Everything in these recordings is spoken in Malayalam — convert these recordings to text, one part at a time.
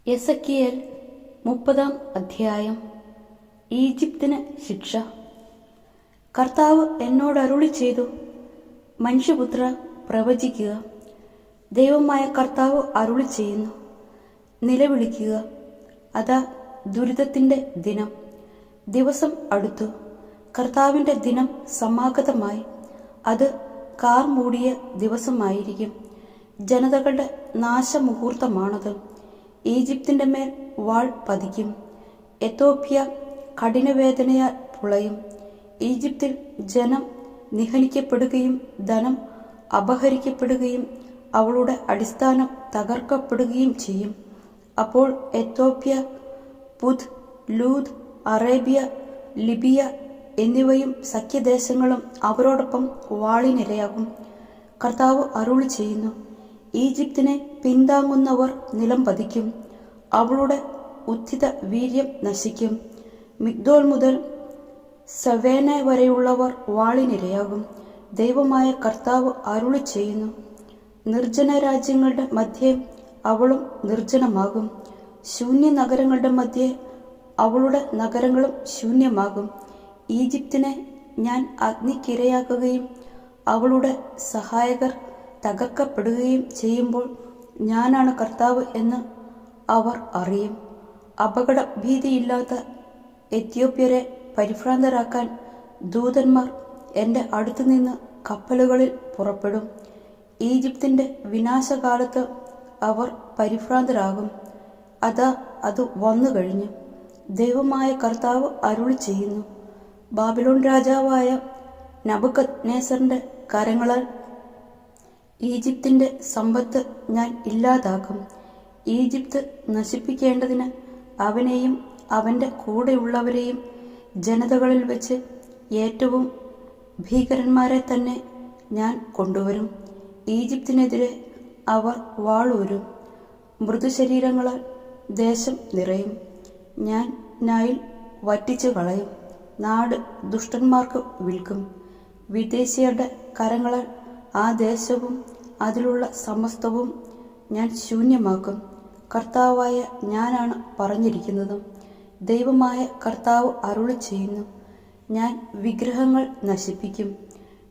എസെക്കിയേൽ 30 അധ്യായം. ഈജിപ്തിന് ശിക്ഷ. കർത്താവ് എന്നോട് അരുളി ചെയ്തു, മനുഷ്യപുത്ര, പ്രവചിക്കുക. ദൈവമായ കർത്താവ് അരുളി ചെയ്യുന്നു, നിലവിളിക്കുക. അതാ ദുരിതത്തിൻ്റെ ദിനം, ദിവസം അടുത്തു. കർത്താവിൻ്റെ ദിനം സമാഗതമായി. അത് കാർ മൂടിയ ദിവസമായിരിക്കും. ജനതകളുടെ നാശമുഹൂർത്തമാണത്. ഈജിപ്തിൻ്റെ മേൽ വാൾ പതിക്കും. എത്യോപ്യ കഠിനവേദനയാൽ പുളയും. ഈജിപ്തിൽ ജനം നിഹനിക്കപ്പെടുകയും ധനം അപഹരിക്കപ്പെടുകയും അവളുടെ അടിസ്ഥാനം തകർക്കപ്പെടുകയും ചെയ്യും. അപ്പോൾ എത്യോപ്യ, പുത്, ലൂദ്, അറേബ്യ, ലിബിയ എന്നിവയും സഖ്യദേശങ്ങളും അവരോടൊപ്പം വാളിനിരയാകും. കർത്താവ് അരുളി ചെയ്യുന്നു, ഈജിപ്തിനെ പിന്താങ്ങുന്നവർ നിലം പതിക്കും. അവളുടെ ഉത്ഥിത വീര്യം നശിക്കും. മിഗ്ദോൽ മുതൽ സവേന വരെയുള്ളവർ വാളിനിരയാകും. ദൈവമായ കർത്താവ് അരുളി ചെയ്യുന്നു, നിർജ്ജന രാജ്യങ്ങളുടെ മധ്യേ അവളും നിർജ്ജനമാകും. ശൂന്യ നഗരങ്ങളുടെ മധ്യേ അവളുടെ നഗരങ്ങളും ശൂന്യമാകും. ഈജിപ്തിനെ ഞാൻ അഗ്നിക്കിരയാക്കുകയും അവളുടെ സഹായകർ തകർക്കപ്പെടുകയും ചെയ്യുമ്പോൾ ഞാനാണ് കർത്താവ് എന്ന് അവർ അറിയും. അപകട ഭീതിയില്ലാത്ത എത്യോപ്യരെ പരിഭ്രാന്തരാക്കാൻ ദൂതന്മാർ എൻ്റെ അടുത്തുനിന്ന് കപ്പലുകളിൽ പുറപ്പെടും. ഈജിപ്തിൻ്റെ വിനാശകാലത്ത് അവർ പരിഭ്രാന്തരാകും. അതാ അത് വന്നു കഴിഞ്ഞു. ദൈവമായ കർത്താവ് അരുളി ചെയ്യുന്നു, ബാബിലോൺ രാജാവായ നബൂഖദ്നേസറിൻ്റെ കരങ്ങളാൽ ഈജിപ്തിൻ്റെ സമ്പത്ത് ഞാൻ ഇല്ലാതാക്കും. ഈജിപ്ത് നശിപ്പിക്കേണ്ടതിന് അവനെയും അവൻ്റെ കൂടെയുള്ളവരെയും ജനതകളിൽ വെച്ച് ഏറ്റവും ഭീകരന്മാരെ തന്നെ ഞാൻ കൊണ്ടുവരും. ഈജിപ്തിനെതിരെ അവർ വാളൂരും. മൃദുശരീരങ്ങളാൽ ദേശം നിറയും. ഞാൻ നൈൽ വറ്റിച്ചു കളയും. നാട് ദുഷ്ടന്മാർക്ക് വിൽക്കും. വിദേശീയരുടെ കരങ്ങളാൽ ആ ദേശവും അതിലുള്ള സമസ്തവും ഞാൻ ശൂന്യമാക്കും. കർത്താവായ ഞാനാണ് പറഞ്ഞിരിക്കുന്നത്. ദൈവമായ കർത്താവ് അരുളി ചെയ്യുന്നു, ഞാൻ വിഗ്രഹങ്ങൾ നശിപ്പിക്കും.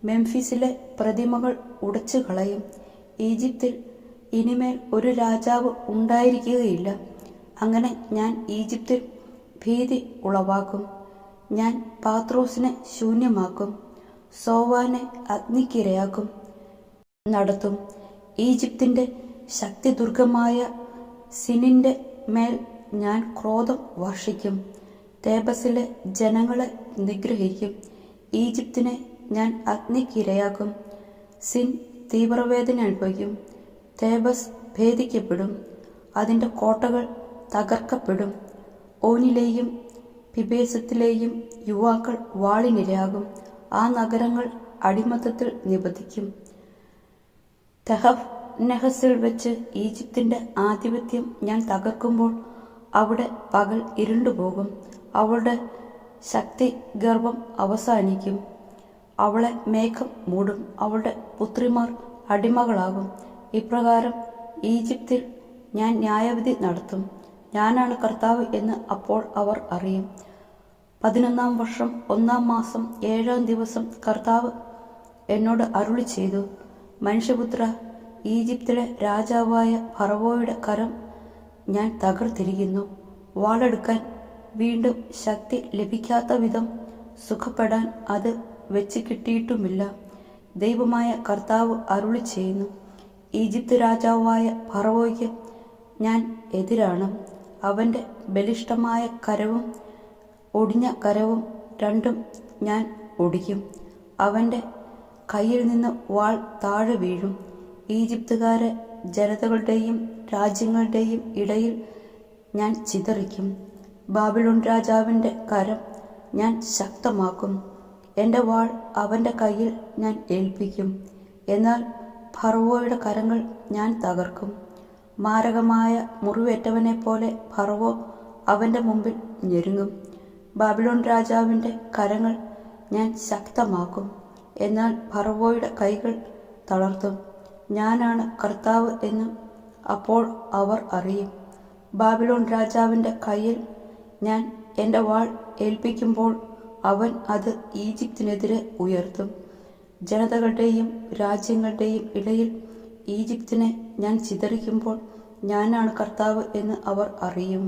മെംഫിസിലെ പ്രതിമകൾ ഉടച്ചു കളയും. ഈജിപ്തിൽ ഇനിമേൽ ഒരു രാജാവ് ഉണ്ടായിരിക്കുകയില്ല. അങ്ങനെ ഞാൻ ഈജിപ്തിൽ ഭീതി ഉളവാക്കും. ഞാൻ പാത്രോസിനെ ശൂന്യമാക്കും. സോവാനെ അഗ്നിക്കിരയാക്കും നടത്തും. ഈജിപ്തിൻ്റെ ശക്തിദുർഗമായ സിനിൻ്റെ മേൽ ഞാൻ ക്രോധം വർഷിക്കും. തേബസിലെ ജനങ്ങളെ നിഗ്രഹിക്കും. ഈജിപ്തിനെ ഞാൻ അഗ്നിക്കിരയാക്കും. സിൻ തീവ്രവേദന അനുഭവിക്കും. തേബസ് ഭേദിക്കപ്പെടും. അതിൻ്റെ കോട്ടകൾ തകർക്കപ്പെടും. ഓനിലെയും പിബേസത്തിലെയും യുവാക്കൾ വാളിനിരയാകും. ആ നഗരങ്ങൾ അടിമത്തത്തിൽ നിബന്ധിക്കും. തെഹഫ്നെഹസിൽ വെച്ച് ഈജിപ്തിൻ്റെ ആധിപത്യം ഞാൻ തകർക്കുമ്പോൾ അവിടെ പകൽ ഇരുണ്ടുപോകും. അവളുടെ ശക്തി ഗർഭം അവസാനിക്കും. അവളെ മേഘം മൂടും. അവളുടെ പുത്രിമാർ അടിമകളാകും. ഇപ്രകാരം ഈജിപ്തിൽ ഞാൻ ന്യായവിധി നടത്തും. ഞാനാണ് കർത്താവ് എന്ന് അപ്പോൾ അവർ അറിയും. 11-ാം വർഷം 1-ാം മാസം 7-ാം ദിവസം കർത്താവ് എന്നോട് അരുളി ചെയ്തു, മനുഷ്യപുത്ര, ഈജിപ്തിലെ രാജാവായ ഫറവോയുടെ കരം ഞാൻ തകർത്തിരിക്കുന്നു. വാളെടുക്കാൻ വീണ്ടും ശക്തി ലഭിക്കാത്ത വിധം സുഖപ്പെടാൻ അത് വെച്ച് കിട്ടിയിട്ടുമില്ല. ദൈവമായ കർത്താവ് അരുളി ചെയ്യുന്നു, ഈജിപ്ത് രാജാവായ ഫറവോയ്ക്ക് ഞാൻ എതിരാണ്. അവൻ്റെ ബലിഷ്ഠമായ കരവും ഒടിഞ്ഞ കരവും രണ്ടും ഞാൻ ഒടിക്കും. അവൻ്റെ കയ്യിൽ നിന്ന് വാൾ താഴെ വീഴും. ഈജിപ്തുകാരെ ജനതകളുടെയും രാജ്യങ്ങളുടെയും ഇടയിൽ ഞാൻ ചിതറിക്കും. ബാബിലോൺ രാജാവിൻ്റെ കരം ഞാൻ ശക്തമാക്കും. എൻ്റെ വാൾ അവൻ്റെ കയ്യിൽ ഞാൻ ഏൽപ്പിക്കും. എന്നാൽ ഫറവോയുടെ കരങ്ങൾ ഞാൻ തകർക്കും. മാരകമായ മുറിവേറ്റവനെ പോലെ ഫറവോ അവൻ്റെ മുമ്പിൽ ഞെരുങ്ങും. ബാബിലോൺ രാജാവിൻ്റെ കരങ്ങൾ ഞാൻ ശക്തമാക്കും. എന്നാൽ ഫറവോയുടെ കൈകൾ തളർത്തും. ഞാനാണ് കർത്താവ് എന്ന് അപ്പോൾ അവർ അറിയും. ബാബിലോൺ രാജാവിൻ്റെ കയ്യിൽ ഞാൻ എൻ്റെ വാൾ ഏൽപ്പിക്കുമ്പോൾ അവൻ അത് ഈജിപ്തിനെതിരെ ഉയർത്തും. ജനതകളുടെയും രാജ്യങ്ങളുടെയും ഇടയിൽ ഈജിപ്തിനെ ഞാൻ ചിതറിക്കുമ്പോൾ ഞാനാണ് കർത്താവ് എന്ന് അവർ അറിയും.